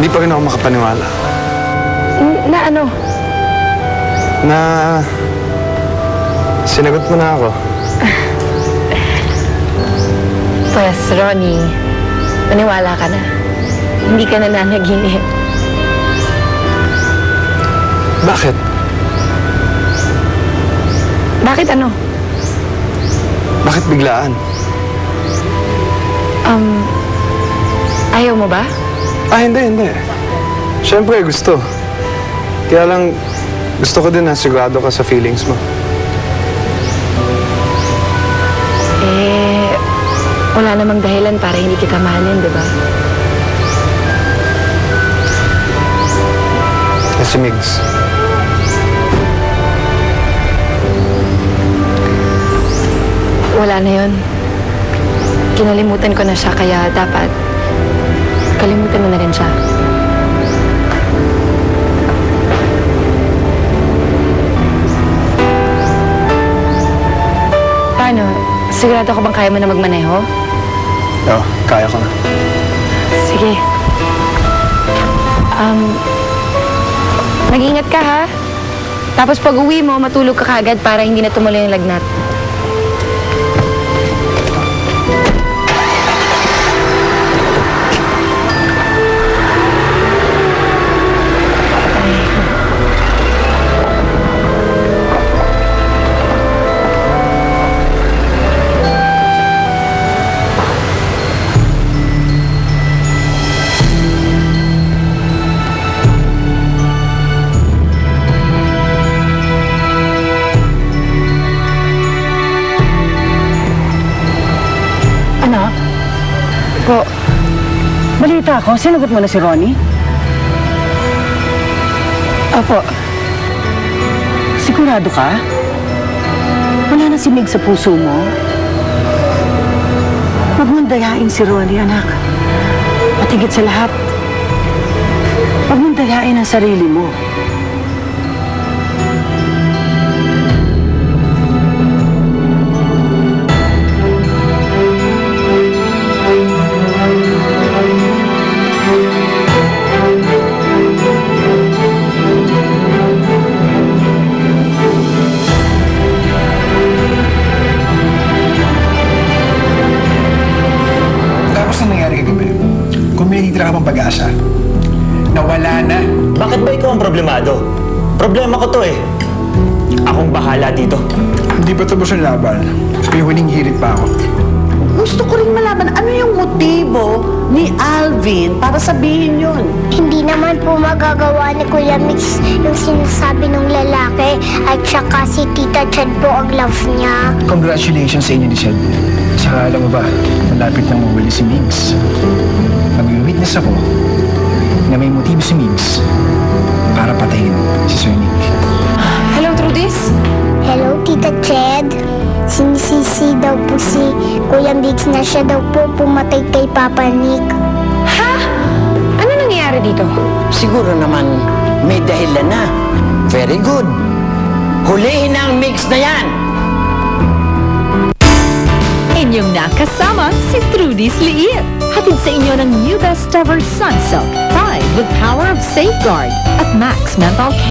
Hindi pa rin ako makapaniwala. Na ano? Na sinagot mo na ako. Pues, Ronnie, maniwala ka na. Hindi ka na nanaginip. Bakit? Bakit ano? Bakit biglaan? Ayaw mo ba? Hindi. Siyempre, gusto. Kaya lang, gusto ko din na sigurado ka sa feelings mo. Wala namang dahilan para hindi kita mahalin, di ba? Si Migs. Wala na yun. Kinalimutan ko na siya, kaya dapat kalimutan mo na rin siya. Paano? Sigurado ko bang kaya mo na magmaneho? Oo, kaya ko na. Sige. Mag-ingat ka, ha? Tapos pag uwi mo, matulog ka kaagad para hindi na tumuloy yung lagnat. Po, balita ako, sinagot mo na si Ronnie? Opo. Sigurado ka? Wala na si Meg sa puso mo? Huwag mong dayain si Ronnie, anak. At higit sa lahat, huwag mong dayain ang sarili mo. Pag-asa. Nawala na. Bakit ba ikaw ang problemado? Problema ko to eh. Akong bahala dito. Hindi pa tapos ang laban. May huling hirit pa ako. Gusto ko rin malaman ano yung motibo ni Alvin para sabihin yun. Hindi naman po magagawa ni Kuya Mix yung sinasabi ng lalaki at saka si Tita Chad po ang love niya. Congratulations sa inyo ni Chad. Saka alam mo ba, malapit nang mawali si Migs. Mag-witness ako na may motibo si Migs para patayin si Sir Nick. Hello, Trudis? Hello, Tita Chad. Sinisisi daw po si Kuya Mix na siya daw po pumatay kay Papa Nick. Ha? Ano nangyayari dito? Siguro naman may dahilan na. Very good. Hulihin na ang Mix na yan! Inyong nakasama si Trudis Liit. Hatid sa inyo ng new best ever Sunsilk 5 with power of safeguard at Max Menthol